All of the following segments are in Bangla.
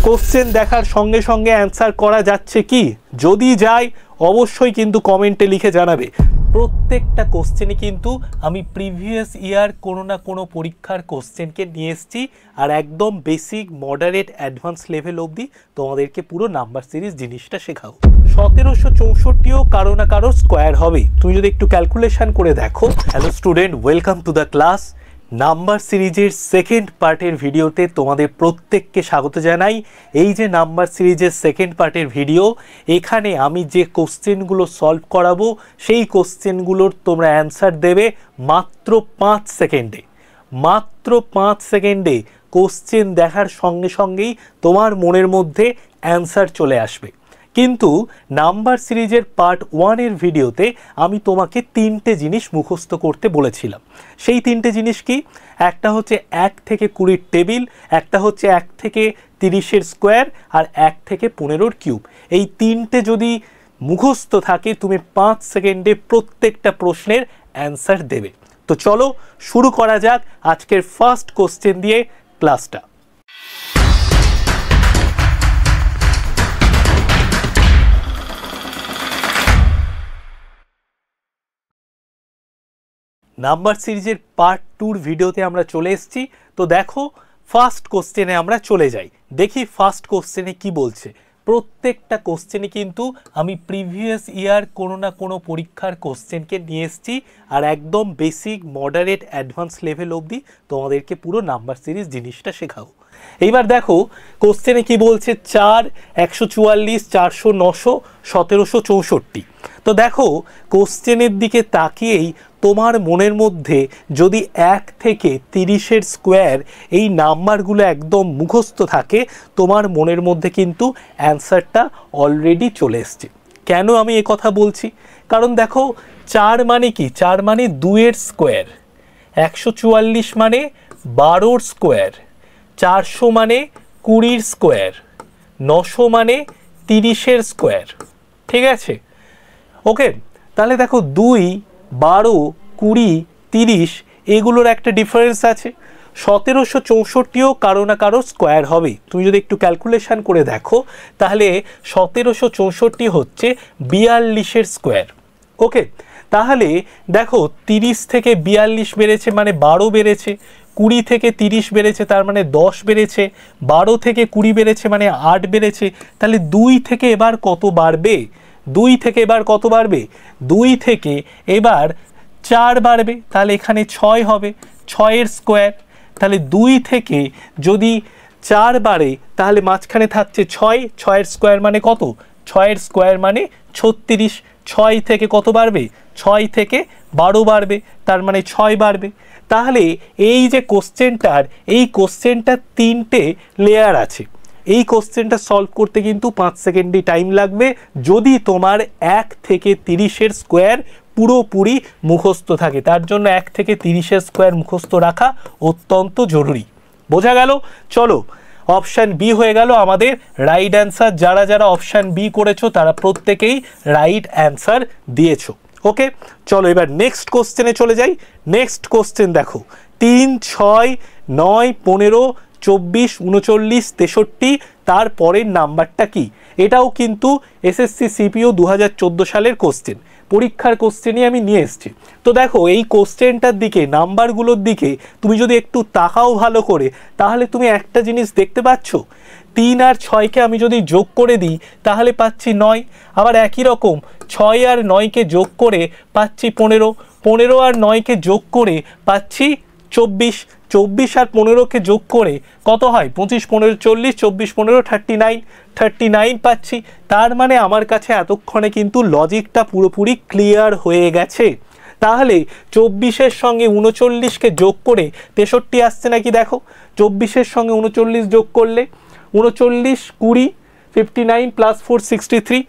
কোশ্চেন দেখার সঙ্গে সঙ্গে অ্যান্সার করা যাচ্ছে কি? যদি যায় অবশ্যই কিন্তু কমেন্টে লিখে জানাবে। প্রত্যেকটা কোশ্চেনে কিন্তু আমি প্রিভিয়াস ইয়ার কোনো না কোনো পরীক্ষার কোশ্চেনকে নিয়ে এসেছি, আর একদম বেসিক মডারেট অ্যাডভান্স লেভেল অবধি তোমাদেরকে পুরো নাম্বার সিরিজ জিনিসটা শেখাবো। 1764ও কারো না কারো স্কোয়ার হবে, তুমি যদি একটু ক্যালকুলেশন করে দেখো। Hello student, welcome to the class. Number সিরিজের সেকেন্ড পার্টের ভিডিওতে তোমাদের প্রত্যেককে স্বাগত জানাই। এই যে নাম্বার সিরিজের সেকেন্ড পার্টের ভিডিও, এখানে আমি যে কোশ্চেনগুলো সলভ করাবো সেই কোশ্চেনগুলোর তোমরা অ্যান্সার দেবে মাত্র 5 সেকেন্ডে। মাত্র 5 সেকেন্ডে কোশ্চেন দেখার সঙ্গে সঙ্গেই তোমার মনের মধ্যে অ্যান্সার চলে আসবে। কিন্তু নাম্বার সিরিজের পার্ট 1-এর ভিডিওতে আমি তোমাকে 3টে জিনিস মুখস্থ করতে বলেছিলাম। সেই 3টে জিনিস কি? একটা হচ্ছে 1 থেকে 20-র টেবিল, একটা হচ্ছে 1 থেকে 30-এর স্কোয়ার, আর 1 থেকে 15-র কিউব। এই 3টে যদি মুখস্থ থাকে তুমি 5 সেকেন্ডে প্রত্যেকটা প্রশ্নের অ্যান্সার দেবে। তো চলো শুরু করা যাক আজকের ফার্স্ট কোশ্চেন দিয়ে ক্লাসটা। নাম্বার সিরিজের পার্ট 2-র ভিডিওতে আমরা চলে এসেছি। তো দেখো ফার্স্ট কোশ্চেনে আমরা চলে যাই, দেখি ফার্স্ট কোশ্চেনে কি বলছে। প্রত্যেকটা কোশ্চেনে কিন্তু আমি প্রিভিয়াস ইয়ার কোনো না কোনো পরীক্ষার কোশ্চেনকে নিয়ে এসেছি, আর একদম বেসিক মডারেট অ্যাডভান্স লেভেল অবধি তোমাদেরকে পুরো নাম্বার সিরিজ জিনিসটা শেখাবো। এইবার দেখো কোশ্চেনে কি বলছে, 4, 144, 400, 900, 1764। তো দেখো কোশ্চেনের দিকে তাকিয়েই তোমার মনের মধ্যে যদি 1 থেকে 30-এর স্কোয়ার এই নাম্বারগুলো একদম মুখস্থ থাকে, তোমার মনের মধ্যে কিন্তু অ্যান্সারটা অলরেডি চলে এসছে। কেন আমি এ কথা বলছি? কারণ দেখো 4 মানে কি? 4 মানে 2-এর স্কোয়ার, 144 মানে 12-র স্কোয়ার, 400 মানে 20-র স্কোয়ার, 900 মানে 30-এর স্কোয়ার। ঠিক আছে, ওকে। তাহলে দেখো 2, 12, 20, 30 এগুলোর একটা ডিফারেন্স আছে। 1764ও কারো না কারো স্কোয়ার হবে। তুমি যদি একটু ক্যালকুলেশন করে দেখো তাহলে 1764 হচ্ছে 42-এর স্কোয়ার। ওকে, তাহলে দেখো 30 থেকে 42 বেড়েছে মানে 12 বেড়েছে, 20 থেকে 30 বেড়েছে তার মানে 10 বেড়েছে, 12 থেকে 20 বেড়েছে মানে 8 বেড়েছে। তাহলে 2 থেকে এবার কত বাড়বে? 2 থেকে এবার কত বাড়বে? 2 থেকে এবার 4 বাড়বে, তাহলে এখানে 6 হবে, 6-এর স্কোয়ার। তাহলে 2 থেকে যদি 4 বাড়ে তাহলে মাঝখানে থাকছে 6, 6-এর স্কোয়ার মানে কত? 6-এর স্কোয়ার মানে 36। 6 থেকে কত বাড়বে? 6 থেকে 12 বাড়বে, তার মানে 6 বাড়বে। তাহলে এই যে কোশ্চেনটার, এই কোশ্চেনটার 3টে লেয়ার আছে। এই কোশ্চেনটা সলভ করতে কিন্তু 5 সেকেন্ডই টাইম লাগবে যদি তোমার 1 থেকে 30-এর স্কোয়ার পুরোপুরি মুখস্থ থাকে। তার জন্য 1 থেকে 30-এর স্কোয়ার মুখস্থ রাখা অত্যন্ত জরুরি। বোঝা গেল? চলো, অপশান বি হয়ে গেল আমাদের রাইট অ্যান্সার। যারা যারা অপশান বি করেছো তারা প্রত্যেকেই রাইট অ্যান্সার দিয়েছো। ওকে, চলো এবার নেক্সট কোশ্চেনে চলে যাই। নেক্সট কোশ্চেন দেখো, 3, 6, 9, 15, 24, 39, 63, তারপরের নাম্বারটা কি? এটাও কিন্তু এসএসসি সিপিও 2014 সালের কোশ্চেন, পরীক্ষার কোশ্চেনই আমি নিয়ে এসেছি। তো দেখো এই কোশ্চেনটার দিকে, নাম্বারগুলোর দিকে তুমি যদি একটু তাকাও ভালো করে, তাহলে তুমি একটা জিনিস দেখতে পাচ্ছ, 3 আর 6কে আমি যদি যোগ করে দিই তাহলে পাচ্ছি 9। আবার একই রকম 6 আর 9কে যোগ করে পাচ্ছি 15, 15 আর 9কে যোগ করে পাচ্ছি 24, 24 আর 15কে যোগ করে কত হয়? 25, 15, 40, 24, 15, 39, 39 পাচ্ছি। তার মানে আমার কাছে এতক্ষণে কিন্তু লজিকটা পুরোপুরি ক্লিয়ার হয়ে গেছে। তাহলে 24-এর সঙ্গে 39কে যোগ করে 63 আসছে নাকি? দেখো 24-এর সঙ্গে 39 যোগ করলে 39, 20, 59 + 4, 63,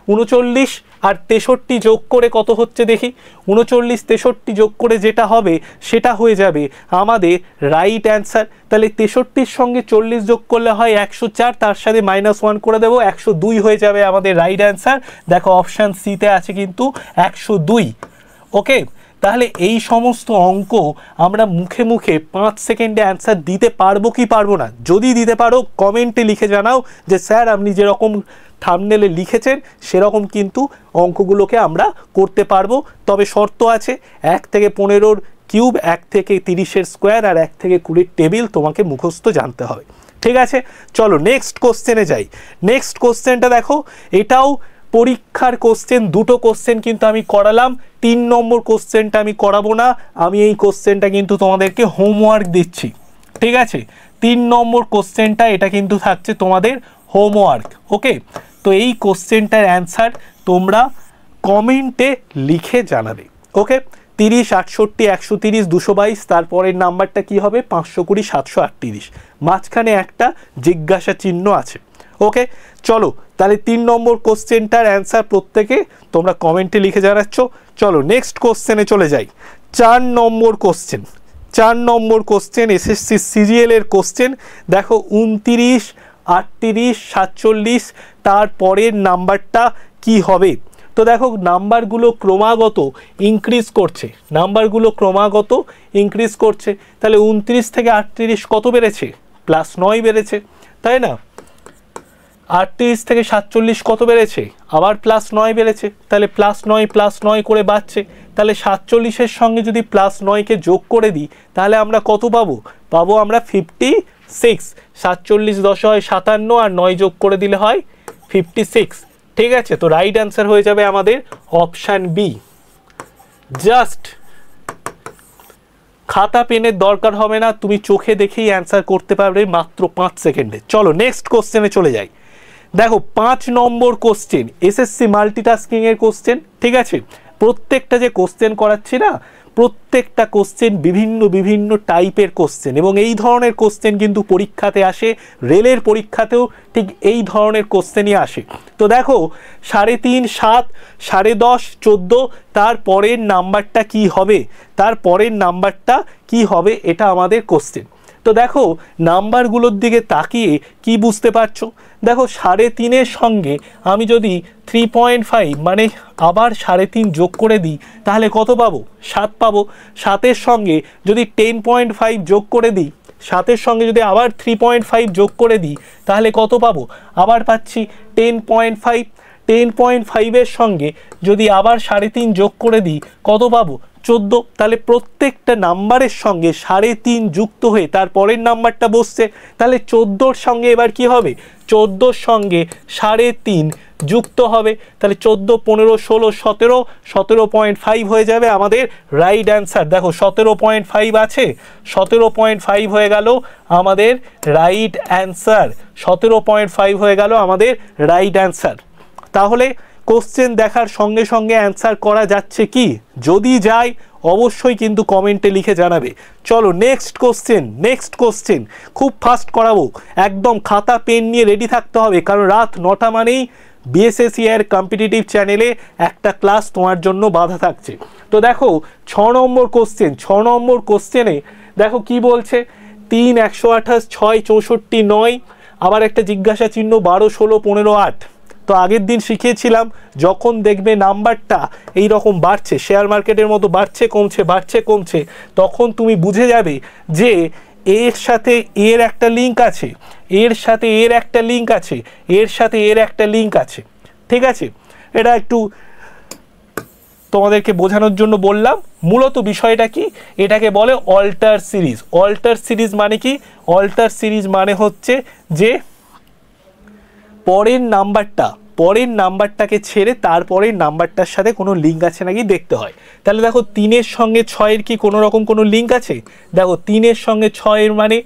39 আর 63 যোগ করে কত হচ্ছে দেখি? 39, 63 যোগ করে যেটা হবে সেটা হয়ে যাবে আমাদের রাইট অ্যান্সার। তাহলে 63-র সঙ্গে 40 যোগ করলে হয় 104, তার সাথে -1 করে দেবো, 102 হয়ে যাবে আমাদের রাইট অ্যান্সার। দেখো অপশান সিতে আছে কিন্তু 102। ওকে, তাহলে এই সমস্ত অঙ্ক আমরা মুখে মুখে 5 সেকেন্ডে অ্যান্সার দিতে পারবো কি পারবো না? যদি দিতে পারো কমেন্টে লিখে জানাও যে স্যার আপনি যেরকম থাম্বনেলে লিখেছেন সেরকম কিন্তু অঙ্কগুলোকে আমরা করতে পারবো। তবে শর্ত আছে 1 থেকে 15 কিউব, 1 থেকে 30 স্কোয়ার আর 1 থেকে 20 টেবিল তোমাকে মুখস্থ জানতে হবে। ঠিক আছে, চলো নেক্সট কোশ্চেনে যাই। নেক্সট কোশ্চেনটা দেখো, এটাও পরীক্ষার কোশ্চেন। দুটো কোশ্চেন কিন্তু আমি করালাম, 3 নম্বর কোশ্চেনটা আমি করাবো না। আমি এই কোশ্চেনটা কিন্তু তোমাদেরকে হোমওয়ার্ক দিচ্ছি। ঠিক আছে, 3 নম্বর কোশ্চেনটা এটা কিন্তু থাকছে তোমাদের হোমওয়ার্ক। ওকে, তো এই কোশ্চেনটার অ্যান্সার তোমরা কমেন্টে লিখে জানাবে। ওকে, 30, 68, 130, 222, তারপরের নাম্বারটা কি হবে? 520, 738, মাঝখানে একটা জিজ্ঞাসা চিহ্ন আছে। ওকে, চলো তাহলে 3 নম্বর কোশ্চেনটার অ্যান্সার প্রত্যেকে তোমরা কমেন্টে লিখে জানাচ্ছ। চলো নেক্সট কোশ্চেনে চলে যাই। 4 নম্বর কোশ্চেন। 4 নম্বর কোশ্চেন এসএসসি সিরিয়ালের কোশ্চেন। দেখো 29, 38, 47, তারপরের নাম্বারটা কি হবে? তো দেখো নাম্বারগুলো ক্রমাগত ইনক্রিজ করছে, নাম্বারগুলো ক্রমাগত ইনক্রিজ করছে। তাহলে 29 থেকে 38 কত বেড়েছে? +9 বেড়েছে, তাই না? 38 থেকে 47 কত বেড়েছে? আবার +9 বেড়েছে। তাহলে +9 করে বাড়ছে। তাহলে 47-এর সঙ্গে যদি +9কে যোগ করে দিই তাহলে আমরা কত পাবো? পাবো আমরা 56। 47 10 হয় 57 আর 9 যোগ করে দিলে হয় 56। ঠিক আছে, তো রাইট অ্যান্সার হয়ে যাবে আমাদের অপশান বি। জাস্ট খাতা পেনের দরকার হবে না, তুমি চোখে দেখেই অ্যান্সার করতে পারবে মাত্র 5 সেকেন্ডে। চলো নেক্সট কোশ্চেনে চলে যাই। দেখো 5 নম্বর কোশ্চেন এসএসসি মাল্টিটাস্কিং এর কোশ্চেন। ঠিক আছে, প্রত্যেকটা যে কোশ্চেন করাচ্ছি না, প্রত্যেকটা কোশ্চেন বিভিন্ন বিভিন্ন টাইপের কোশ্চেন, এবং এই ধরনের কোশ্চেন কিন্তু পরীক্ষাতে আসে, রেলের পরীক্ষাতেও ঠিক এই ধরনের কোশ্চেনই আসে। তো দেখো 3.5, 7, 10.5, 14, তারপরের নাম্বারটা কি হবে? তারপরের নাম্বারটা কি হবে? এটা আমাদের কোশ্চেন। তো দেখো নাম্বারগুলোর দিকে তাকিয়ে কি বুঝতে পারছো? দেখো 3.5-এর সঙ্গে আমি যদি 3.5 মানে আবার 3.5 যোগ করে দিই তাহলে কত পাবো? 7 পাবো। 7-এর সঙ্গে যদি 10.5 যোগ করে দিই, 7-এর সঙ্গে যদি আবার 3.5 যোগ করে দিই তাহলে কত পাবো? আবার পাচ্ছি 10.5। 10.5-এর সঙ্গে যদি আবার 3.5 যোগ করে দিই কত পাবো? 14। তাহলে প্রত্যেকটা নাম্বারের সঙ্গে 3.5 যুক্ত হয়ে তারপরের নাম্বারটা বসছে। তাহলে 14-র সঙ্গে এবার কি হবে? 14-র সঙ্গে 3.5 যুক্ত হবে। তাহলে 14, 15, 16, 17, 17.5 হয়ে যাবে আমাদের রাইট অ্যান্সার। দেখো 17.5 আছে, 17.5 হয়ে গেল আমাদের রাইট অ্যান্সার। 17.5 হয়ে গেল আমাদের রাইট অ্যান্সার। তাহলে কোশ্চেন দেখার সঙ্গে সঙ্গে অ্যান্সার করা যাচ্ছে কি? যদি যায় অবশ্যই কিন্তু কমেন্টে লিখে জানাবে। চলো নেক্সট কোশ্চেন। নেক্সট কোশ্চেন খুব ফাস্ট করাবো, একদম খাতা পেন নিয়ে রেডি থাকতে হবে, কারণ রাত 9টা মানেই বিএসএসসি এর কম্পিটিটিভ চ্যানেলে একটা ক্লাস তোমার জন্য বাধা থাকছে। তো দেখো 6 নম্বর কোশ্চেন। 6 নম্বর কোশ্চেনে দেখো কি বলছে? 3, 128, 6, 64, 9, আবার একটা জিজ্ঞাসা চিহ্ন 12, 16, 15, 8। তো আগের দিন শিখিয়েছিলাম যখন দেখবে নাম্বারটা এই রকম বাড়ছে, শেয়ার মার্কেটের মতো বাড়ছে কমছে বাড়ছে কমছে, তখন তুমি বুঝে যাবে যে এর সাথে এর একটা লিঙ্ক আছে, এর সাথে এর একটা লিঙ্ক আছে, এর সাথে এর একটা লিঙ্ক আছে। ঠিক আছে, এটা একটু তোমাদেরকে বোঝানোর জন্য বললাম। মূলত বিষয়টা কি? এটাকে বলে অল্টার সিরিজ। অল্টার সিরিজ মানে কি? অল্টার সিরিজ মানে হচ্ছে যে পরের নাম্বারটাকে ছেড়ে তারপরের নাম্বারটার সাথে কোনো লিঙ্ক আছে নাকি দেখতে হয়। তাহলে দেখো 3-এর সঙ্গে 6-এর কি কোনো রকম কোনো লিঙ্ক আছে? দেখো 3-এর সঙ্গে 6-এর মানে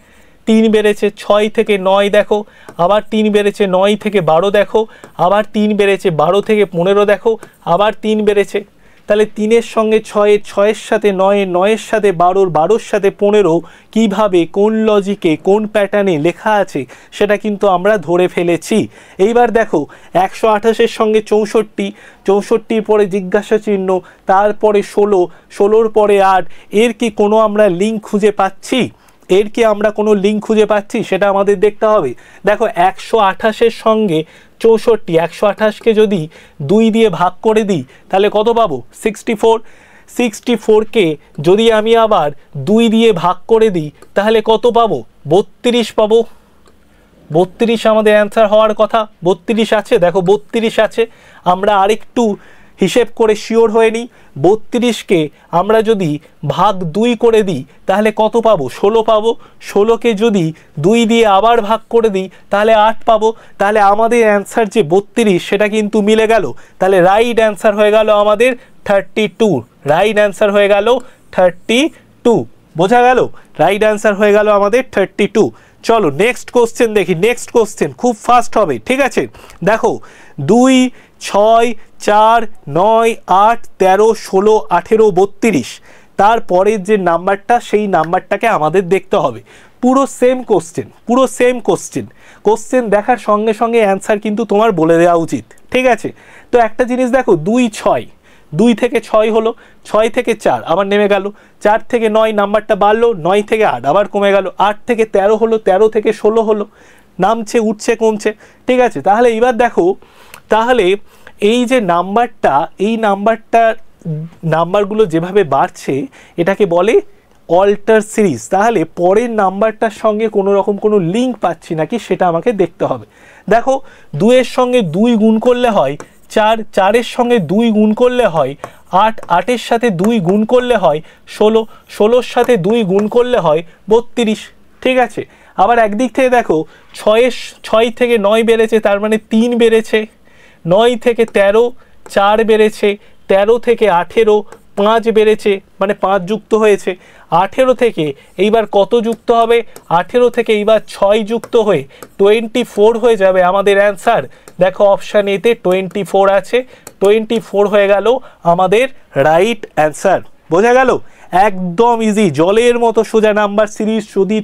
3 বেড়েছে 6 থেকে 9 দেখো, আবার 3 বেড়েছে 9 থেকে 12 দেখো, আবার 3 বেড়েছে 12 থেকে 15 দেখো, আবার 3 বেড়েছে। তাহলে 3-এর সঙ্গে 6-এর, 6-এর সাথে 9-এর, 9-এর সাথে 12-র, 12-র সাথে 15 কিভাবে কোন লজিকে কোন প্যাটার্নে লেখা আছে সেটা কিন্তু আমরা ধরে ফেলেছি। এইবার দেখো 128-এর সঙ্গে 64, 64-র পরে জিজ্ঞাসা চিহ্ন, তারপরে 16, 16-র পরে 8, এর কি কোনো আমরা লিঙ্ক খুঁজে পাচ্ছি? এর কি আমরা কোনো লিঙ্ক খুঁজে পাচ্ছি? সেটা আমাদের দেখতে হবে। দেখো 128-এর সঙ্গে 64, 128-কে যদি 2 দিয়ে ভাগ করে দিই তাহলে কত পাবো? 64। 64কে যদি আমি আবার 2 দিয়ে ভাগ করে দিই তাহলে কত পাবো? 32 পাবো। 32 আমাদের অ্যান্সার হওয়ার কথা। 32 আছে, দেখো 32 আছে। আমরা আরেকটু হিসেব করে শিওর হয়ে নিই। 32কে আমরা যদি ভাগ 2 করে দিই তাহলে কত পাবো? 16 পাবো। 16কে যদি 2 দিয়ে আবার ভাগ করে দিই তাহলে 8 পাবো। তাহলে আমাদের অ্যান্সার যে 32 সেটা কিন্তু মিলে গেল। তাহলে রাইট অ্যান্সার হয়ে গেল আমাদের 32। রাইট অ্যান্সার হয়ে গেল 32। বোঝা গেল? রাইট অ্যান্সার হয়ে গেল আমাদের 32। চলো নেক্সট কোশ্চেন দেখি। নেক্সট কোশ্চেন খুব ফাস্ট হবে, ঠিক আছে? দেখো 2, 6, 4, 9, 8, 13, 16, 18, 32, তারপরের যে নাম্বারটা সেই নাম্বারটাকে আমাদের দেখতে হবে। পুরো সেম কোশ্চেন, পুরো সেম কোশ্চেন। কোশ্চেন দেখার সঙ্গে সঙ্গে অ্যান্সার কিন্তু তোমার বলে দেওয়া উচিত, ঠিক আছে? তো একটা জিনিস দেখো, 2, 6, 2 থেকে 6 হলো, 6 থেকে 4 আবার নেমে গেল, 4 থেকে 9 নাম্বারটা বাড়লো, 9 থেকে 8 আবার কমে গেল, 8 থেকে 13 হলো, 13 থেকে 16 হলো, নামছে উঠছে কমছে, ঠিক আছে? তাহলে এবার দেখো, তাহলে এই যে নাম্বারটা, এই নাম্বারগুলো যেভাবে বাড়ছে এটাকে বলে অল্টার সিরিজ। তাহলে পরের নাম্বারটার সঙ্গে কোনো রকম কোনো লিঙ্ক পাচ্ছি নাকি সেটা আমাকে দেখতে হবে। দেখো 2 এর সঙ্গে 2 গুণ করলে হয় 4, 4 সঙ্গে 2 গুণ করলে হয় 8, 8 সাথে 2 গুণ করলে হয় 16, 16 সাথে 2 গুণ করলে হয় 32, ঠিক আছে? আবার একদিক থেকে দেখো 6 থেকে 9 বেড়েছে, তার মানে 3 বেড়েছে, 9 থেকে 13 4 বেড়েছে, 13 থেকে 18 5 বেড়েছে, মানে 5 যুক্ত হয়েছে, 18 থেকে এইবার কত যুক্ত হবে? 18 থেকে এইবার 6 যুক্ত হয়ে 24 হয়ে যাবে আমাদের অ্যান্সার। দেখো অপশান এতে 24 আছে, 24 হয়ে গেল আমাদের রাইট অ্যান্সার। বোঝা গেল? একদম ইজি, জলের মতো সোজা নাম্বার সিরিজ। যদি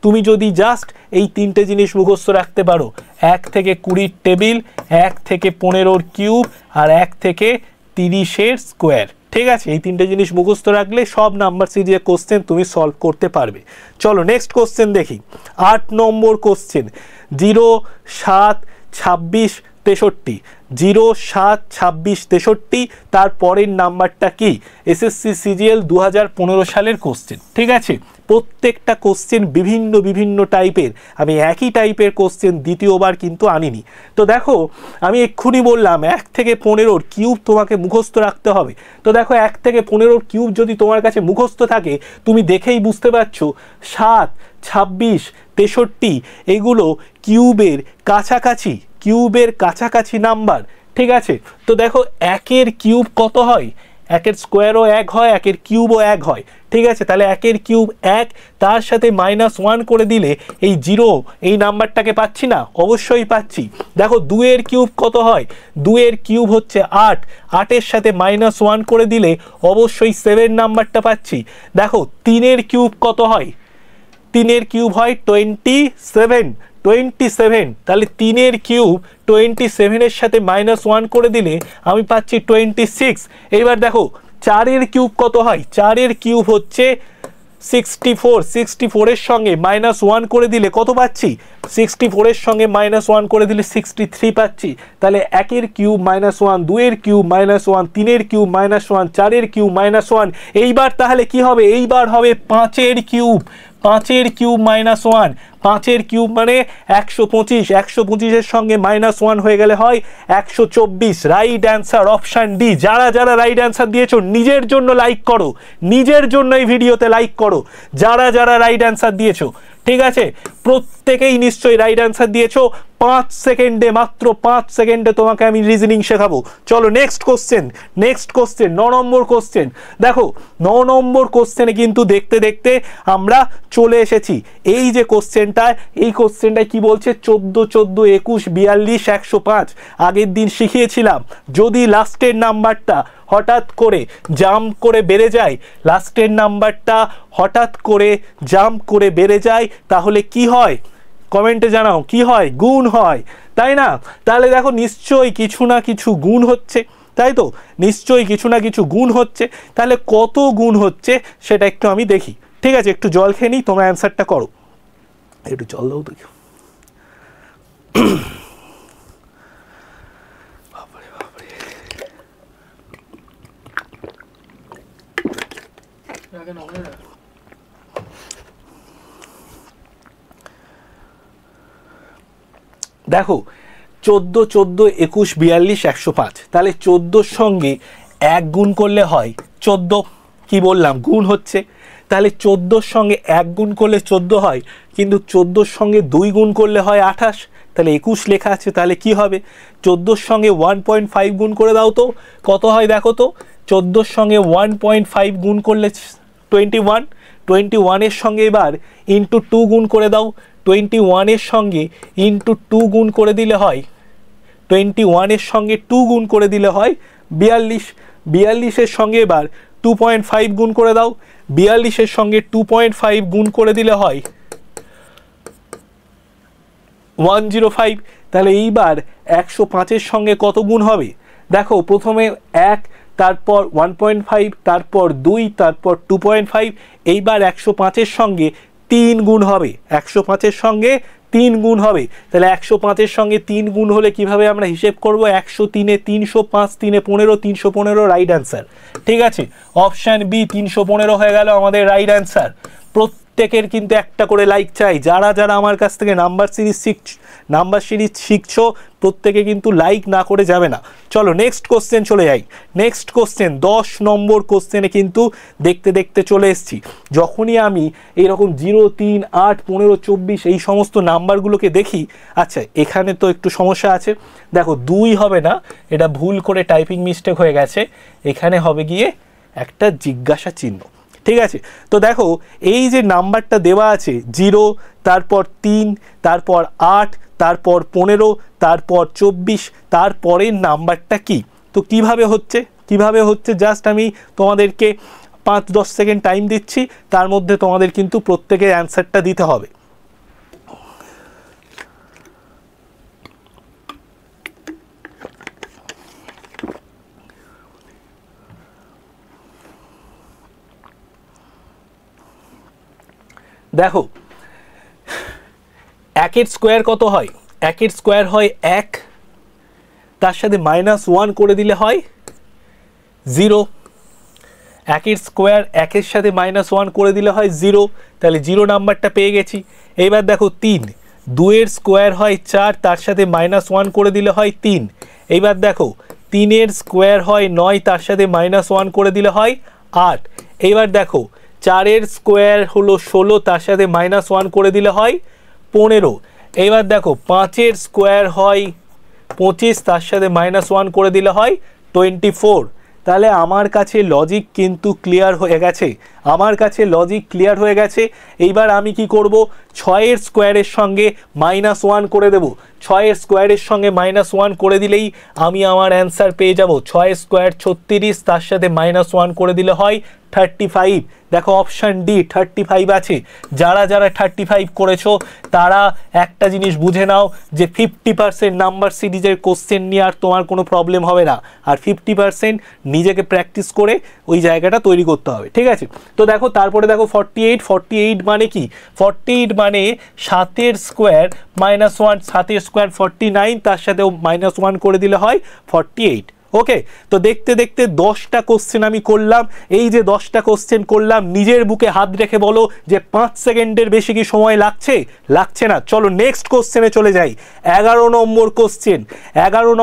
তুমি যদি জাস্ট এই 3টে জিনিস মুখস্থ রাখতে পারো, 1 থেকে 20 টেবিল, 1 থেকে 15 কিউব, আর 1 থেকে 30 স্কোয়ার, ঠিক আছে? এই 3টে জিনিস মুখস্থ রাখলে সব নাম্বার সিরিজের কোশ্চেন তুমি সলভ করতে পারবে। চলো নেক্সট কোশ্চেন দেখি। 8 নম্বর কোশ্চেন, 0, 7, 26, 63, 0, 7, 26, 63, তারপরের নাম্বারটা কি? এসএসসি সিজিএল 2015 সালের কোশ্চেন, ঠিক আছে? প্রত্যেকটা কোশ্চেন বিভিন্ন বিভিন্ন টাইপের, আমি একই টাইপের কোশ্চেন দ্বিতীয়বার কিন্তু আনিনি। তো দেখো আমি এক্ষুনি বললাম 1 থেকে 15 কিউব তোমাকে মুখস্থ রাখতে হবে। তো দেখো 1 থেকে 15 কিউব যদি তোমার কাছে মুখস্থ থাকে, তুমি দেখেই বুঝতে পারছো 7, 26, 63 এগুলো কিউবের কাছাকাছি, কিউবের কাছাকাছি নাম্বার, ঠিক আছে? তো দেখো 1 কিউব কত হয়? 1 স্কোয়ারও 1 হয়, 1 কিউবও 1 হয়, ঠিক আছে? তাহলে 1 কিউব 1, তার সাথে -1 করে দিলে এই 0 এই নাম্বারটাকে পাচ্ছি না? অবশ্যই পাচ্ছি। দেখো 2 কিউব কত হয়? 2 কিউব হচ্ছে 8, 8 সাথে -1 করে দিলে অবশ্যই 7 নাম্বারটা পাচ্ছি। দেখো 3 কিউব কত হয়? 3 কিউব হয় 27, 27, তাহলে 3 কিউব 27 সাথে -1 করে দিলে আমি পাচ্ছি 26। এইবার দেখো 4 কিউব কত হয়? 4 কিউব হচ্ছে 64, 64 সঙ্গে -1 করে দিলে কত পাচ্ছি? 64 সঙ্গে -1 করে দিলে 63 পাচ্ছি। তাহলে 1 কিউব -1, 2 কিউব -1, 3 কিউব -1, 4 কিউব -1। এইবার তাহলে কি হবে? এইবার হবে 5 কিউব, 5 কিউব -1, 5 কিউব মানে 125, 125 সঙ্গে -1 হয়ে গেলে হয় 124। Right answer option D. যারা যারা রাইট অ্যান্সার দিয়েছো নিজের জন্য লাইক করো, নিজের জন্য এই ভিডিওতে লাইক করো, যারা যারা রাইট অ্যান্সার দিয়েছো, ঠিক আছে? প্রত্যেকেই নিশ্চয়ই রাইট অ্যান্সার দিয়েছো। 5 সেকেন্ডে, মাত্র 5 সেকেন্ডে তোমাকে আমি রিজনিং শেখাবো। চলো নেক্সট কোশ্চেন, নেক্সট কোশ্চেন 9 নম্বর কোশ্চেন। দেখো 9 নম্বর কোশ্চেনে কিন্তু দেখতে দেখতে আমরা চলে এসেছি। এই যে কোশ্চেনটা, এই কোশ্চেনটায় কি বলছে? 14, 14, 21, 42, 105 আগের দিন শিখিয়েছিলাম। যদি লাস্টের নাম্বারটা হঠাৎ করে জাম্প করে বেড়ে যায়, লাস্টের নাম্বারটা হঠাৎ করে জাম্প করে বেড়ে যায়, তাহলে কি হয়? কমেন্টে জানাও কি হয়? গুণ হয়, তাই না? তাহলে দেখো নিশ্চয়ই কিছু না কিছু গুণ হচ্ছে, তাই তো? নিশ্চয়ই কিছু না কিছু গুণ হচ্ছে। তাহলে কত গুণ হচ্ছে সেটা একটু আমি দেখি, ঠিক আছে? একটু জল খেয়ে নিই, তোমরা অ্যান্সারটা করো। একটু জল দাও দেখি। দেখো 14 14 21 42 105, তাহলে 14 সঙ্গে 1 গুণ করলে হয় 14, কি বললাম গুণ হচ্ছে, তাহলে 14 সঙ্গে 1 গুণ করলে 14 হয়, কিন্তু 14 সঙ্গে 2 গুণ করলে হয় 28, তাহলে 21 লেখা আছে, তাহলে কি হবে 14 সঙ্গে 1.5 গুণ করে দাও তো কত হয় দেখো তো, 14 সঙ্গে 1.5 গুণ করলে 21, 21 এর সঙ্গে এবার ইন্টু 2 গুণ করে দাও, 21 এর সঙ্গে ইন্টু 2 গুণ করে দিলে হয় 21 এর সঙ্গে 2 গুণ করে দিলে হয় 42, 42 এর সঙ্গে এবার 2.5 গুণ করে দাও, 42 এর সঙ্গে 2.5 গুণ করে দিলে হয় 105, তাহলে এইবার 105 এর সঙ্গে কত গুণ হবে দেখো, প্রথমে 1, তারপর 1.5, তারপর 2, তারপর 2.5, এইবার 105 এর সঙ্গে 3 গুণ হবে, 105 এর সঙ্গে 3 গুণ হবে, তাহলে 105 এর সঙ্গে 3 গুণ হলে কিভাবে আমরা হিসেব করব, 103 এ 300, 5 3 15, 315 রাইট অ্যান্সার। ঠিক আছে, অপশান বি 315 হয়ে গেল আমাদের রাইট অ্যান্সার। প্রত্যেকের কিন্তু একটা করে লাইক চাই, যারা যারা আমার কাছ থেকে নাম্বার সিরিজ শিখছো প্রত্যেকে কিন্তু লাইক না করে যাবে না। চলো নেক্সট কোশ্চেন চলে যাই। নেক্সট কোশ্চেন 10 নম্বর কোশ্চেনে কিন্তু দেখতে দেখতে চলে এসেছি। যখনই আমি এইরকম 0 3 8 15 24 এই সমস্ত নাম্বারগুলোকে দেখি, আচ্ছা এখানে তো একটু সমস্যা আছে, দেখো 2 হবে না, এটা ভুল করে টাইপিং মিস্টেক হয়ে গেছে, এখানে হবে গিয়ে একটা জিজ্ঞাসা চিহ্ন। ঠিক আছে, তো দেখো এই যে নাম্বারটা দেওয়া আছে 0, তারপর 3, তারপর 8, তারপর 15, তারপর 24, তারপরের নাম্বারটা কি, তো কিভাবে হচ্ছে জাস্ট আমি তোমাদেরকে 5-10 সেকেন্ড টাইম দিচ্ছি, তার মধ্যে তোমাদের কিন্তু প্রত্যেকের অ্যান্সারটা দিতে হবে। দেখো 1 এর স্কোয়ার কত হয়, 1 এর স্কোয়ার হয় 1, তার সাথে -1 করে দিলে হয় 0, 1 এর স্কোয়ার 1 এর সাথে -1 করে দিলে হয় 0, তাহলে 0 নাম্বারটা পেয়ে গেছি। এইবার দেখো 3, 2 এর স্কোয়ার হয় 4, তার সাথে -1 করে দিলে হয় 3, এইবার দেখো 3 এর স্কোয়ার হয় 9, তার সাথে -1 করে দিলে হয় 8, এইবার দেখো 4 এর স্কোয়ার হলো 16, তার সাথে -1 করে দিলে হয় 15, এইবার দেখো 5 এর স্কোয়ার হয় 25, তার সাথে -1 করে দিলে হয় 24, তাহলে আমার কাছে লজিক কিন্তু ক্লিয়ার হয়ে গেছে, এইবার আমি কি করব, 6 এর স্কোয়ারের সঙ্গে -1 করে দেব, 6 এর স্কোয়ারের সঙ্গে -1 করে দিলেই আমি আমার অ্যান্সার পেয়ে যাব, 6 স্কোয়ার 36, তার সাথে -1 করে দিলে হয় 35, দেখো অপশান ডি 35 আছে। যারা যারা 35 করেছো তারা একটা জিনিস বুঝে নাও যে 50% নাম্বার সিরিজের কোশ্চেন নিয়ে আর তোমার কোনো প্রবলেম হবে না, আর 50% নিজেকে প্র্যাকটিস করে ওই জায়গাটা তৈরি করতে হবে। ঠিক আছে, তো দেখো তারপরে দেখো 48 মানে কি, 48 মানে 7 এর স্কোয়ার -1, 7 এর স্কোয়ার 49, তার সাথেও -1 করে দিলে হয় 48। ওকে, তো দেখতে দেখতে 10টা কোশ্চেন আমি করলাম। এই যে 10টা কোশ্চেন করলাম, নিজের বুকে হাত রেখে বলো যে 5 সেকেন্ডের বেশি কি সময় লাগছে না। চলো নেক্সট কোশ্চেনে চলে যাই। 11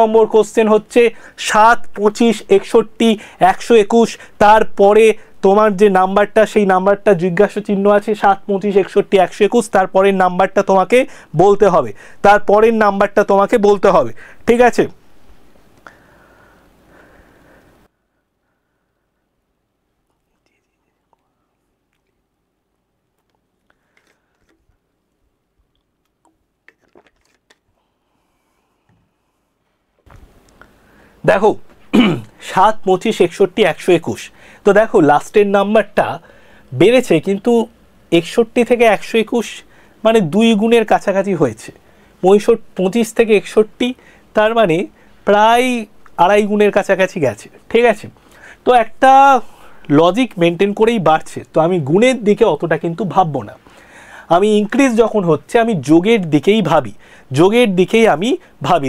নম্বর কোশ্চেন হচ্ছে 7, 25, 61, 121, তারপরে তোমার যে নাম্বারটা সেই নাম্বারটা জিজ্ঞাসা চিহ্ন আছে, 7, 25, 61, 121, তারপরের নাম্বারটা তোমাকে বলতে হবে। ঠিক আছে, দেখো 7, 25, 61, 121, তো দেখো লাস্টের নাম্বারটা বেড়েছে, কিন্তু 61 থেকে 121 মানে 2 গুণের কাছাকাছি হয়েছে, 25 থেকে 61 তার মানে প্রায় 2.5 গুণের কাছাকাছি গেছে। ঠিক আছে, তো একটা লজিক মেনটেন করেই বাড়ছে, তো আমি গুণের দিকে অতটা কিন্তু ভাববো না, আমি ইনক্রিজ যখন হচ্ছে আমি যোগের দিকেই ভাবি।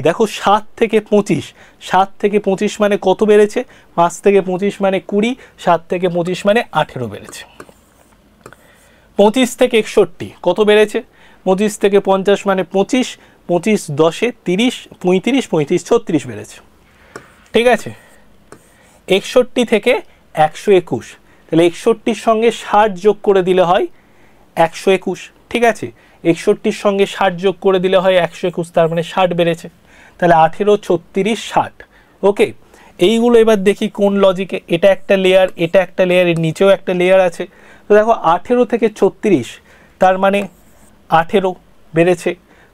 দেখো 7 থেকে 25 মানে কত বেড়েছে, 5 থেকে 25 মানে 20, 7 থেকে 25 মানে 18 বেড়েছে। 25 থেকে 61 কত বেড়েছে? 25 থেকে 50 মানে 25, 25 10 30, 35, 35 36 বেড়েছে। ঠিক আছে, 61 থেকে 121, তাহলে 61-র সঙ্গে 60 যোগ করে দিলে হয় 121। ঠিক আছে, 61-র সঙ্গে 60 যোগ করে দিলে হয় 121, তার মানে 60 বেড়েছে। তাহলে 18, 36, 60। ওকে, এইগুলো এবার দেখি কোন লজিকে। এটা একটা লেয়ার, এটা একটা লেয়ার, এর নিচেও একটা লেয়ার আছে। তো দেখো 18 থেকে 36, তার মানে 18 বেড়েছে।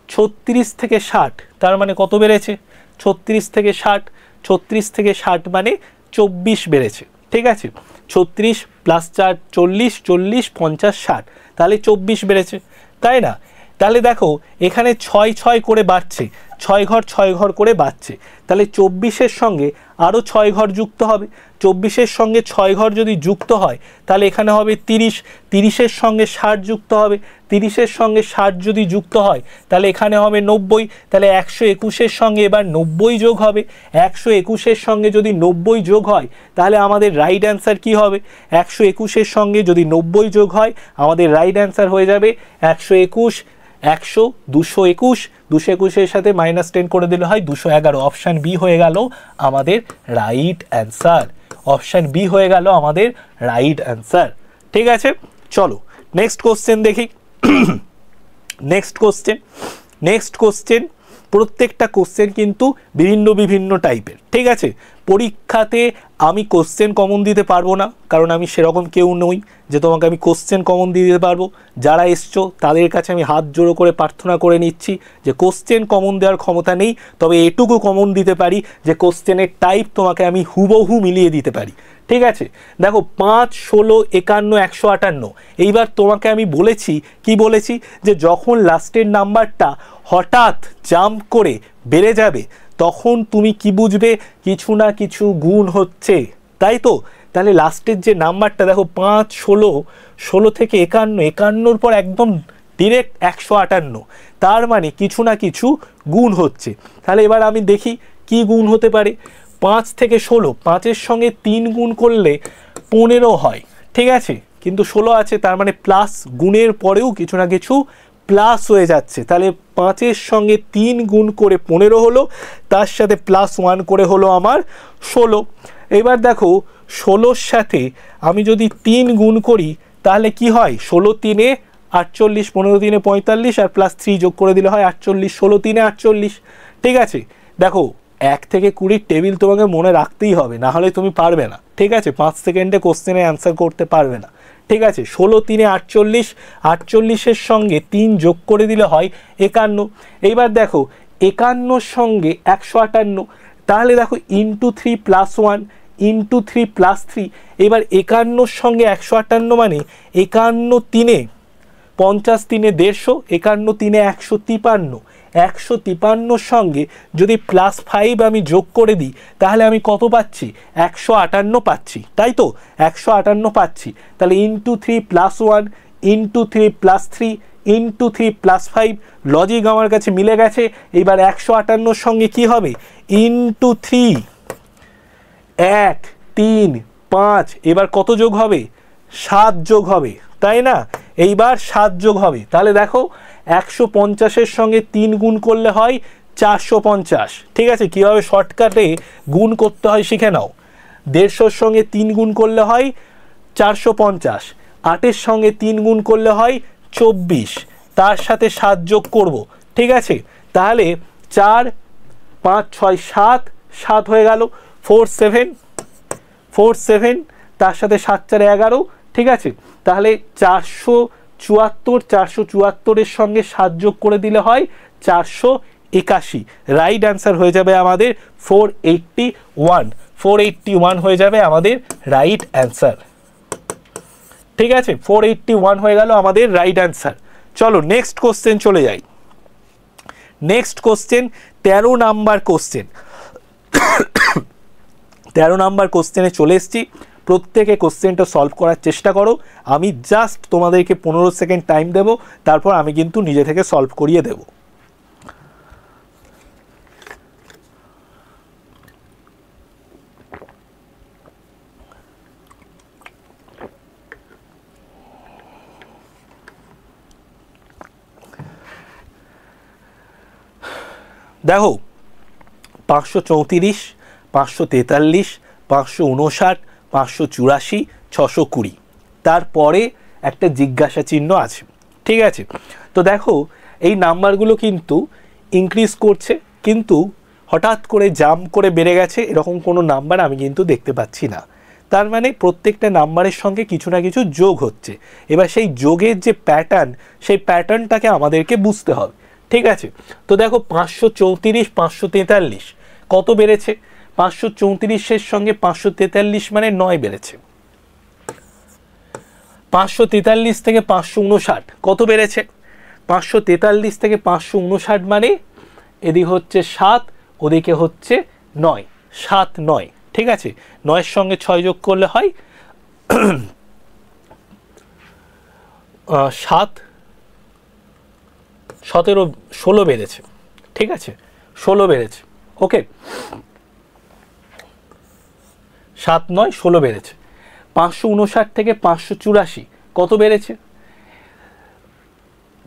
36 থেকে 60, তার মানে কত বেড়েছে? 36 থেকে 60, 36 থেকে 60 মানে 24 বেড়েছে। ঠিক আছে, 36 প্লাস 4 40, 40 50 60, তাহলে 24 বেড়েছে, তাই না? তাহলে দেখো এখানে 6 6 করে বাড়ছে, 6 ঘর 6 ঘর করে বাড়ছে। তাহলে 24-এর সঙ্গে আরও 6 ঘর যুক্ত হবে। 24-এর সঙ্গে 6 ঘর যদি যুক্ত হয় তাহলে এখানে হবে 30, 30-এর সঙ্গে 60 যুক্ত হবে, 30-এর সঙ্গে 60 যদি যুক্ত হয় তাহলে এখানে হবে 90। তাহলে 121-এর সঙ্গে এবার 90 যোগ হবে। 121-এর সঙ্গে যদি 90 যোগ হয় তাহলে আমাদের রাইট অ্যান্সার কী হবে? 121-এর সঙ্গে যদি 90 যোগ হয় আমাদের রাইট অ্যান্সার হয়ে যাবে 121, 100, 221, 221-এর সাথে -10 করে দিলে হয় 211। অপশান বি হয়ে গেল আমাদের রাইট অ্যান্সার। অপশান বি হয়ে গেল আমাদের রাইট অ্যান্সার। ঠিক আছে, চলো নেক্সট কোশ্চেন দেখি। নেক্সট কোশ্চেন প্রত্যেকটা কোশ্চেন কিন্তু বিভিন্ন বিভিন্ন টাইপের। ঠিক আছে, পরীক্ষাতে আমি কোশ্চেন কমন দিতে পারবো না, কারণ আমি সেরকম কেউ নই যে তোমাকে আমি কোশ্চেন কমন দিয়ে দিতে পারবো। যারা এসছো তাদের কাছে আমি হাত জোড়ো করে প্রার্থনা করে নিচ্ছি যে কোশ্চেন কমন দেওয়ার ক্ষমতা নেই, তবে এটুকু কমন দিতে পারি যে কোশ্চেনের টাইপ তোমাকে আমি হুবহু মিলিয়ে দিতে পারি। ঠিক আছে, দেখো 5, 16, 51, 158। এইবার তোমাকে আমি বলেছি, কি বলেছি, যে যখন লাস্টের নাম্বারটা হঠাৎ জাম্প করে বেড়ে যাবে তখন তুমি কি বুঝবে? কিছু না কিছু গুণ হচ্ছে, তাই তো? তাহলে লাস্টের যে নাম্বারটা দেখো 5, 16, 16 থেকে 51, 51-র পর একদম ডিরেক্ট 158, তার মানে কিছু না কিছু গুণ হচ্ছে। তাহলে এবার আমি দেখি কি গুণ হতে পারে। 5 থেকে 16, 5-এর সঙ্গে 3 গুণ করলে 15 হয়। ঠিক আছে, কিন্তু 16 আছে, তার মানে প্লাস, গুণের পরেও কিছু না কিছু প্লাস হয়ে যাচ্ছে। তাহলে 5-এর সঙ্গে 3 গুণ করে 15 হলো, তার সাথে +1 করে হলো আমার 16। এবার দেখো 16-র সাথে আমি যদি 3 গুণ করি তাহলে কি হয়? 16 3-এ 48, 15 3-এ 45 আর +3 যোগ করে দিলে হয় 48, 16 3-এ 48। ঠিক আছে, দেখো 1 থেকে 20 টেবিল তোমাকে মনে রাখতেই হবে, না হলে তুমি পারবে না। ঠিক আছে, 5 সেকেন্ডে কোশ্চেনে অ্যান্সার করতে পারবে না। ঠিক আছে, 16 3-এ 48, 48-এর সঙ্গে 3 যোগ করে দিলে হয় 51। এইবার দেখো 51-র সঙ্গে 158, তাহলে দেখো ইন্টু 3 +1, ইন্টু 3 +3। এবার 51-র সঙ্গে 158 মানে 51 3-এ 50, 3-এ 150, 51 3-এ 153। 153-র সঙ্গে যদি +5 আমি যোগ করে দিই তাহলে আমি কত পাচ্ছি? 158 পাচ্ছি, তাই তো? 158 পাচ্ছি। তাহলে ইন্টু 3 +1, ইন্টু 3 +3, ইন্টু 3 +5, লজিক আমার কাছে মিলে গেছে। এবার 158-র সঙ্গে কি হবে? ইন্টু 3, 1 3 5, এবার কত যোগ হবে? 7 যোগ হবে, তাই না? এইবার 7 যোগ হবে। তাহলে দেখো 150-এর সঙ্গে 3 গুণ করলে হয় 450। ঠিক আছে, কীভাবে শর্টকাটে গুণ করতে হয় শিখে নাও। 150-র সঙ্গে 3 গুণ করলে হয় 450, 8-এর সঙ্গে 3 গুণ করলে হয় 24, তার সাথে 7 যোগ করব। ঠিক আছে, তাহলে 4 5 6 7, 7 হয়ে গেল। 4 7, 4 7, তার সাথে 7 4 11। ঠিক আছে, তাহলে 474, 474-এর সঙ্গে 7 যোগ করে দিলে হয় 481। রাইট অ্যান্সার হয়ে যাবে আমাদের 481। 481 হয়ে যাবে আমাদের রাইট অ্যান্সার। ঠিক আছে, 481 হয়ে গেল আমাদের রাইট অ্যান্সার। চলো নেক্সট কোশ্চেন চলে যাই। Next question 13 number question. 13 number কোশ্চেনে চলে এসেছি। প্রত্যেকে কোশ্চেনটা সলভ করার চেষ্টা করো। আমি জাস্ট তোমাদেরকে 15 সেকেন্ড টাইম দেব, তারপর আমি কিন্তু নিজে থেকে সলভ করিয়ে দেব। দেখো 534, 543, 559, 584, 620, তারপরে একটা জিজ্ঞাসা চিহ্ন আছে, ঠিক আছে। তো দেখো এই নাম্বারগুলো কিন্তু ইনক্রিজ করছে, কিন্তু হঠাৎ করে জাম্প করে বেড়ে গেছে এরকম কোনো নাম্বার আমি কিন্তু দেখতে পাচ্ছি না। তার মানে প্রত্যেকটা নাম্বারের সঙ্গে কিছু না কিছু যোগ হচ্ছে। এবার সেই যোগের যে প্যাটার্ন, সেই প্যাটার্নটাকে আমাদেরকে বুঝতে হবে, ঠিক আছে। তো দেখো 534, 543 কত বেড়েছে? 534-এর সঙ্গে 543 মানে 9 বেড়েছে। 543 থেকে 559 কত বেড়েছে? 543 থেকে 559 মানে এদিকে হচ্ছে 7, ওদিকে হচ্ছে 9, 7 9, ঠিক আছে। 9-এর সঙ্গে 6 যোগ করলে হয় 7, 17, 16 বেড়েছে, ঠিক আছে, 16 বেড়েছে, ওকে। 7 9 16 বেড়েছে। 559 থেকে 584 কত বেড়েছে?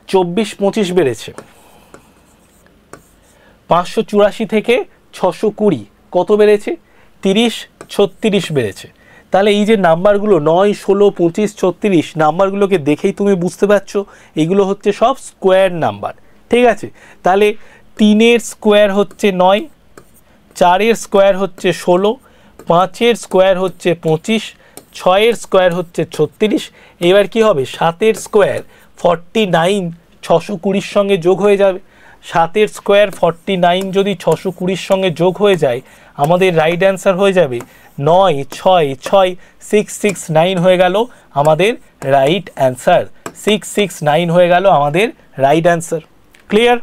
24 25 বেড়েছে। 584 থেকে 620 কত বেড়েছে? 30 36 বেড়েছে। তাহলে এই যে নাম্বারগুলো 9 16 25 36 নাম্বারগুলোকে দেখেই তুমি বুঝতে পারছো এগুলো হচ্ছে সব স্কোয়ার নাম্বার, ঠিক আছে। তাহলে 3-এর স্কোয়ার হচ্ছে 9, 4-এর স্কোয়ার হচ্ছে 16, 5-এর স্কোয়ার হচ্ছে 25, 6-এর স্কোয়ার হচ্ছে 36। এবার কি হবে? 7-এর স্কোয়ার 49 620-র সঙ্গে যোগ হয়ে যাবে। 7-এর স্কোয়ার 49 যদি 620-র সঙ্গে যোগ হয়ে যায় আমাদের রাইট অ্যান্সার হয়ে যাবে 9 6 6 669 হয়ে গেল আমাদের রাইট অ্যান্সার। 669 হয়ে গেল আমাদের রাইট অ্যান্সার। ক্লিয়ার?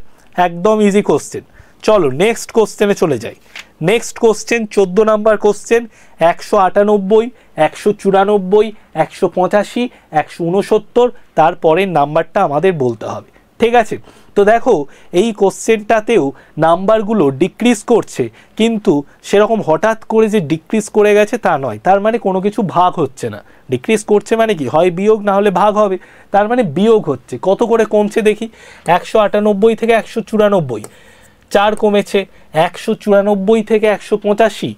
একদম ইজি কোশ্চেন। চলো নেক্সট কোশ্চেনে চলে যাই। Next question 14 number question. 198, 194, 185, 169 তারপরের নাম্বারটা আমাদের বলতে হবে, ঠিক আছে। তো দেখো এই কোশ্চেনটাতেও নাম্বারগুলো ডিক্রিজ করছে, কিন্তু সেরকম হঠাৎ করে যে ডিক্রিজ করে গেছে তা নয়। তার মানে কোনো কিছু ভাগ হচ্ছে না। ডিক্রিজ করছে মানে কি? হয় বিয়োগ না হলে ভাগ হবে। তার মানে বিয়োগ হচ্ছে। কত করে কমছে দেখি। 198 থেকে 194 4 কমেছে। 194 থেকে 185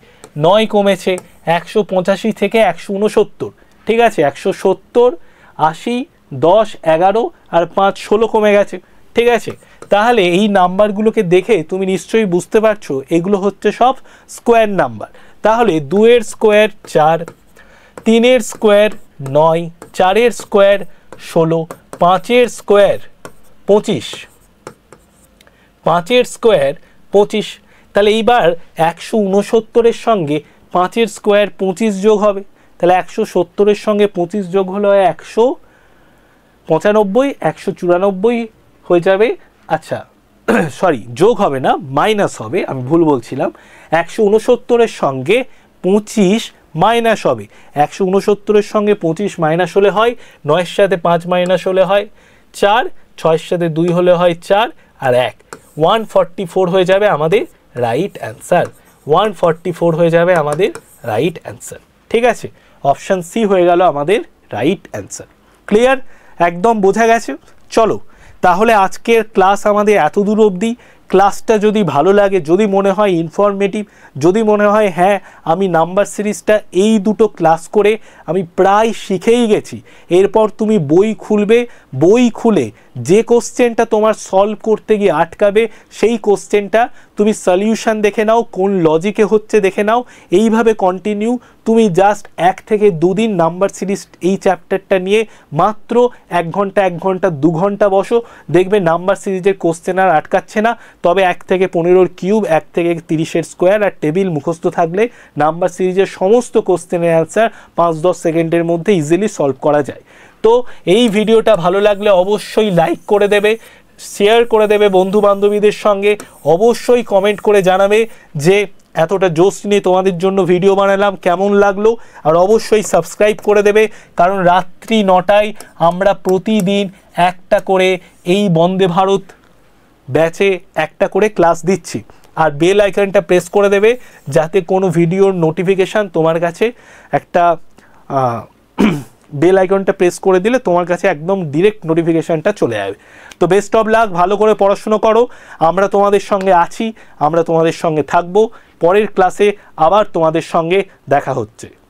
9 কমেছে। 185 থেকে 169, ঠিক আছে। 170 80 10 11 আর 5 16 কমে গেছে, ঠিক আছে। তাহলে এই নাম্বারগুলোকে দেখে তুমি নিশ্চয়ই বুঝতে পারছো এগুলো হচ্ছে সব স্কোয়ার নাম্বার। তাহলে 2-এর স্কোয়ার 4, 3-এর স্কোয়ার 9, 4-এর স্কোয়ার 16, 5-এর স্কোয়ার 25, 5-এর স্কোয়ার 25। তাহলে এইবার 169-এর সঙ্গে 5-এর স্কোয়ার 25 যোগ হবে। তাহলে 170-এর সঙ্গে 25 যোগ হলো 195, 194 হয়ে যাবে। আচ্ছা সরি, যোগ হবে না, মাইনাস হবে, আমি ভুল বলছিলাম। 169-এর সঙ্গে 25 মাইনাস হবে। 169-এর সঙ্গে 25 মাইনাস হলে হয় 9-এর সাথে 5 মাইনাস হলে হয় 4, 6-এর সাথে 2 হলে হয় 4 আর 1, 144 হয়ে যাবে আমাদের রাইট অ্যান্সার। 144 হয়ে যাবে আমাদের রাইট অ্যান্সার, ঠিক আছে। অপশান সি হয়ে গেল আমাদের রাইট অ্যান্সার। ক্লিয়ার? একদম বোঝা গেছে। চলো তাহলে আজকের ক্লাস আমাদের এত দূর অবধি। ক্লাসটা যদি ভালো লাগে, যদি মনে হয় ইনফরমেটিভ, যদি মনে হয় হ্যাঁ আমি নাম্বার সিরিজটা এই দুটো ক্লাস করে আমি প্রায় শিখেই গেছি, এরপর তুমি বই খুলবে, বই খুলে যে কোশ্চেনটা তোমার সলভ করতে গিয়ে আটকাবে সেই কোশ্চেনটা তুমি সলিউশন দেখে নাও, কোন লজিকে হচ্ছে দেখে নাও। এইভাবে কন্টিনিউ তুমি জাস্ট 1 থেকে 2 দিন নাম্বার সিরিজ এই চ্যাপ্টারটা নিয়ে মাত্র 1 ঘন্টা 1 ঘন্টা 2 ঘন্টা বসো, দেখবে নাম্বার সিরিজের কোশ্চেন আর আটকাচ্ছে না। তবে 1 থেকে 15-এর কিউব, 1 থেকে 30-এর স্কোয়ার আর টেবিল মুখস্থ থাকলে নাম্বার সিরিজের সমস্ত কোশ্চেনের অ্যান্সার 5-10 সেকেন্ডের মধ্যে ইজিলি সলভ করা যায়। তো এই ভিডিওটা ভালো লাগলে অবশ্যই লাইক করে দেবে, শেয়ার করে দেবে বন্ধু বান্ধবীদের সঙ্গে। অবশ্যই কমেন্ট করে জানাবে যে এতটা জোশ নিয়ে তোমাদের জন্য ভিডিও বানালাম, কেমন লাগলো। আর অবশ্যই সাবস্ক্রাইব করে দেবে, কারণ রাত্রি 9টায় আমরা প্রতিদিন একটা করে এই বন্দে ভারত ব্যাচে একটা করে ক্লাস দিচ্ছি। আর বেল আইকনটা প্রেস করে দেবে যাতে কোনো ভিডিওর নোটিফিকেশান তোমার কাছে একটা বেল আইকনটা প্রেস করে দিলে তোমার কাছে একদম ডিরেক্ট নোটিফিকেশানটা চলে যাবে। তো বেস্ট অফ লাক, ভালো করে পড়াশুনো করো, আমরা তোমাদের সঙ্গে আছি, আমরা তোমাদের সঙ্গে থাকবো। পরের ক্লাসে আবার তোমাদের সঙ্গে দেখা হচ্ছে।